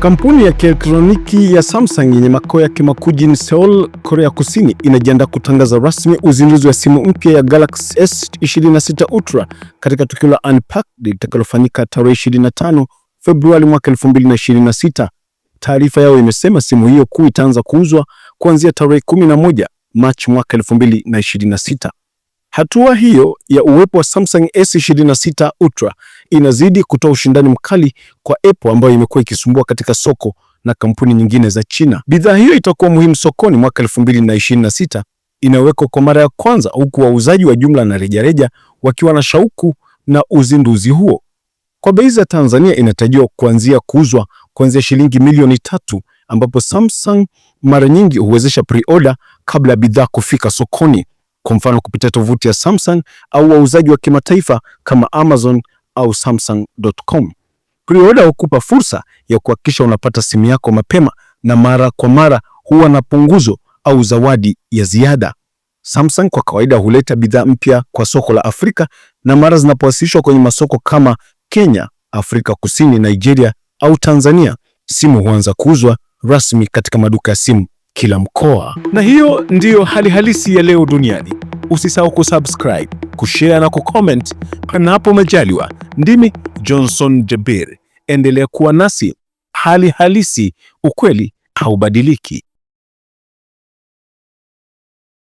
Kampuni ya kielektroniki ya Samsung yenye makao yake makuu jijini Seoul, Korea Kusini, inajiandaa kutangaza rasmi uzinduzi wa simu mpya ya Galaxy S26 Ultra katika tukio la Unpacked litakalofanyika tarehe 25 Februari mwaka 2026. Taarifa yao imesema simu hiyo kuu itaanza kuuzwa kuanzia tarehe 11 Machi mwaka 2026. Hatua hiyo ya uwepo wa Samsung S26 Ultra inazidi kutoa ushindani mkali kwa Apple ambayo imekuwa ikisumbua katika soko na kampuni nyingine za China. Bidhaa hiyo itakuwa muhimu sokoni mwaka 2026, inawekwa kwa mara ya kwanza, huku wauzaji wa jumla na rejareja wakiwa na shauku na uzinduzi huo. Kwa bei za Tanzania inatarajiwa kuanzia kuuzwa kuanzia shilingi milioni 3, ambapo Samsung mara nyingi huwezesha pre-order kabla ya bidhaa kufika sokoni, kwa mfano kupitia tovuti ya Samsung au wauzaji wa kimataifa kama Amazon au Samsung.com. Pre-order hukupa fursa ya kuhakikisha unapata simu yako mapema, na mara kwa mara huwa na punguzo au zawadi ya ziada. Samsung kwa kawaida huleta bidhaa mpya kwa soko la Afrika, na mara zinapowasilishwa kwenye masoko kama Kenya, Afrika Kusini, Nigeria au Tanzania, simu huanza kuuzwa rasmi katika maduka ya simu kila mkoa. Na hiyo ndiyo hali halisi ya leo duniani. Usisahau kusubscribe, kushare na kucomment panapo majaliwa. Ndimi Johnson Jabir. Endelea kuwa nasi. Hali halisi, ukweli haubadiliki.